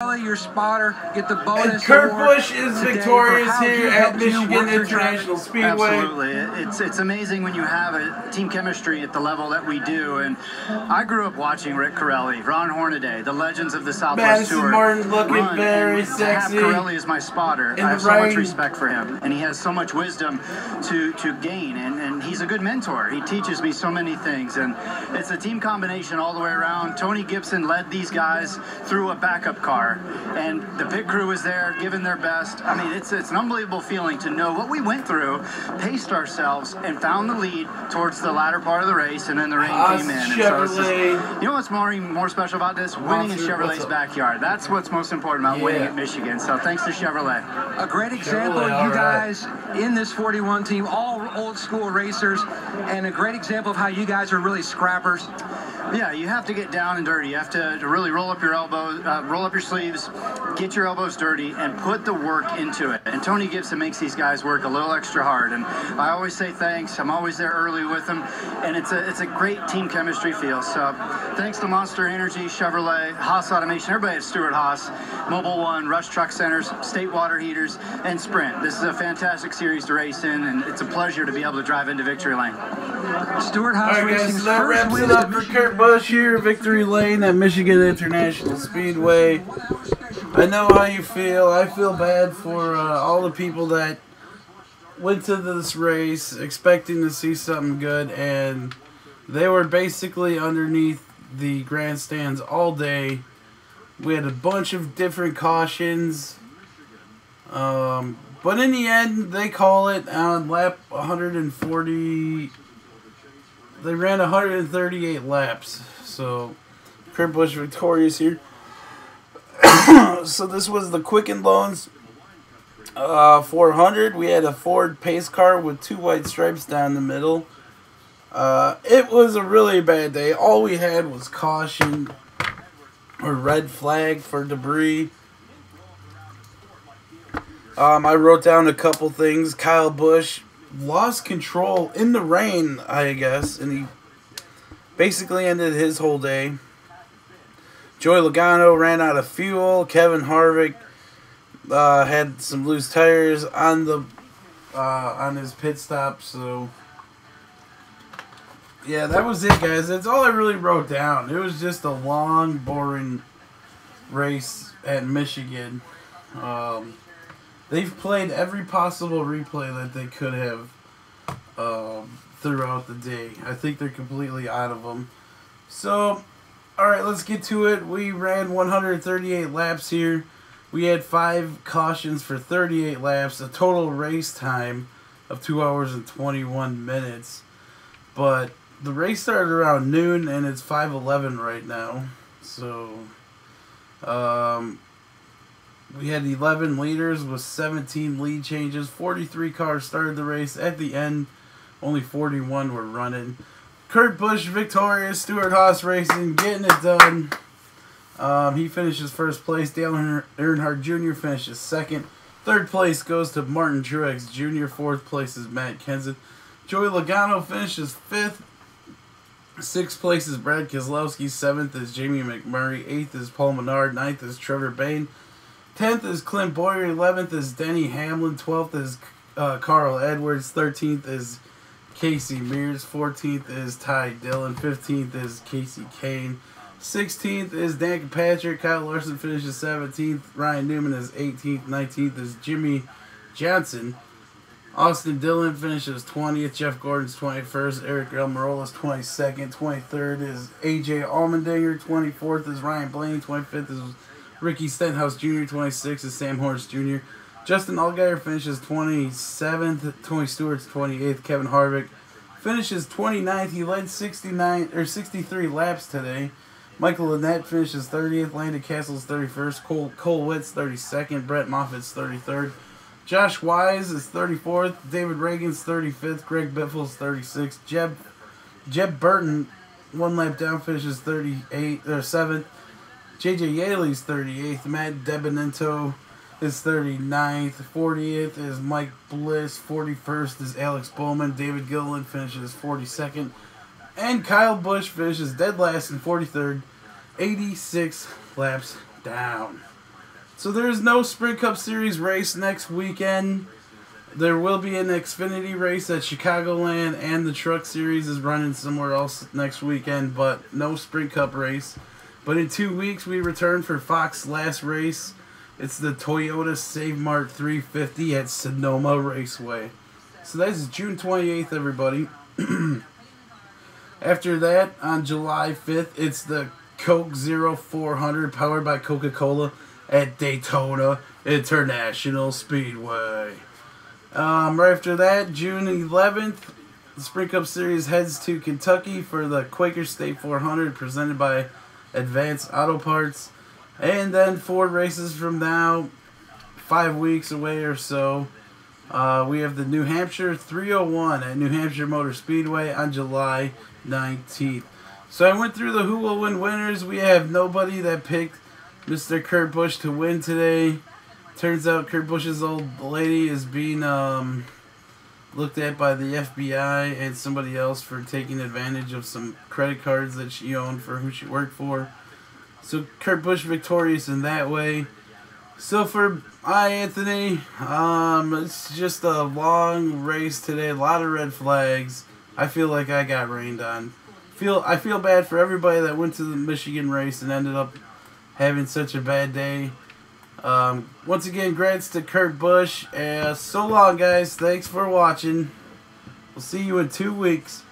Your spotter, get the bonus. And Kurt Busch is victorious here at Michigan International Speedway. Absolutely. It's amazing when you have a team chemistry at the level that we do. And I grew up watching Rick Corelli, Ron Hornaday, the legends of the Southwest Tour. Martin looking very sexy. To have Corelli as my spotter, I have so much respect for him. And he has so much wisdom to gain. And he's a good mentor. He teaches me so many things. And it's a team combination all the way around. Tony Gibson led these guys through a backup car. And the pit crew was there, giving their best. I mean, it's an unbelievable feeling to know what we went through, paced ourselves, and found the lead towards the latter part of the race, and then the rain came in. And so it's just, you know what's more special about this? Winning in Chevrolet's backyard. That's what's most important about winning at Michigan. So thanks to Chevrolet. A great example of you guys in this 41 team, all old school racers, and a great example of how you guys are really scrappers. Yeah, you have to get down and dirty. You have to really roll up your elbows, roll up your sleeves, get your elbows dirty, and put the work into it. And Tony Gibson makes these guys work a little extra hard. And I always say thanks. I'm always there early with them. And it's a great team chemistry feel. So thanks to Monster Energy, Chevrolet, Haas Automation, everybody at Stewart Haas, Mobile One, Rush Truck Centers, State Water Heaters, and Sprint. This is a fantastic series to race in, and it's a pleasure to be able to drive into victory lane. Stewart Haas Racing's that first wraps win it up for Kurt Busch here, victory lane at Michigan International Speedway. I know how you feel. I feel bad for all the people that went to this race expecting to see something good, and they were basically underneath the grandstands all day. We had a bunch of different cautions, but in the end, they call it on lap 140. They ran 138 laps, so Kurt Busch victorious here. So this was the Quicken Loans 400. We had a Ford pace car with 2 white stripes down the middle. It was a really bad day. All we had was caution or red flag for debris. I wrote down a couple things. Kyle Busch lost control in the rain, I guess, and he basically ended his whole day. Joey Logano ran out of fuel. Kevin Harvick had some loose tires on the on his pit stop. So yeah, that was it, guys. That's all I really wrote down. It was just a long, boring race at Michigan. They've played every possible replay that they could have throughout the day. I think they're completely out of them. So, alright, let's get to it. We ran 138 laps here. We had 5 cautions for 38 laps. A total race time of 2 hours and 21 minutes. But the race started around noon, and it's 5:11 right now. So, we had 11 leaders with 17 lead changes. 43 cars started the race. At the end, only 41 were running. Kurt Busch victorious. Stewart Haas Racing getting it done. He finishes first place. Dale Earnhardt Jr. finishes second. Third place goes to Martin Truex Jr. Fourth place is Matt Kenseth. Joey Logano finishes fifth. Sixth place is Brad Keselowski. Seventh is Jamie McMurray. Eighth is Paul Menard. Ninth is Trevor Bayne. 10th is Clint Boyer, 11th is Denny Hamlin, 12th is Carl Edwards, 13th is Casey Mears, 14th is Ty Dillon, 15th is Casey Kane, 16th is Dan Patrick, Kyle Larson finishes 17th, Ryan Newman is 18th, 19th is Jimmy Johnson, Austin Dillon finishes 20th, Jeff Gordon's 21st, Eric Almirola is 22nd, 23rd is AJ Allmendinger, 24th is Ryan Blaney, 25th is Ricky Stenhouse Jr., 26th is Sam Horse Jr. Justin Allgaier finishes 27th. Tony Stewart's 28th. Kevin Harvick finishes 29th. He led 63 laps today. Michael Lynette finishes 30th. Landon Castle's 31st. Cole Witt's 32nd. Brett Moffitt's 33rd. Josh Wise is 34th. David Reagan's 35th. Greg Biffle's 36th. Jeb Burton, 1 lap down, finishes 7th. JJ Yaley's 38th. Matt DeBenito is 39th. 40th is Mike Bliss. 41st is Alex Bowman. David Gilliland finishes 42nd. And Kyle Busch finishes dead last in 43rd. 86 laps down. So there's no Sprint Cup Series race next weekend. There will be an Xfinity race at Chicagoland, and the Truck Series is running somewhere else next weekend, but no Sprint Cup race. But in 2 weeks, we return for Fox's last race. It's the Toyota Save Mart 350 at Sonoma Raceway. So that's June 28th, everybody. After that, on July 5th, it's the Coke Zero 400 powered by Coca-Cola at Daytona International Speedway. Right after that, June 11th, the Sprint Cup Series heads to Kentucky for the Quaker State 400 presented by Advanced Auto Parts. And then 4 races from now, 5 weeks away or so, we have the New Hampshire 301 at New Hampshire Motor Speedway on July 19th. So I went through the who will win winners. We have nobody that picked Mr. Kurt Busch to win today. Turns out Kurt Busch's old lady is being looked at by the FBI and somebody else for taking advantage of some credit cards that she owned for who she worked for. So Kurt Busch victorious in that way. So for iAnthuny, it's just a long race today. A lot of red flags. I feel like I got rained on. I feel bad for everybody that went to the Michigan race and ended up having such a bad day. Once again, congrats to Kurt Busch. So long, guys. Thanks for watching. We'll see you in 2 weeks.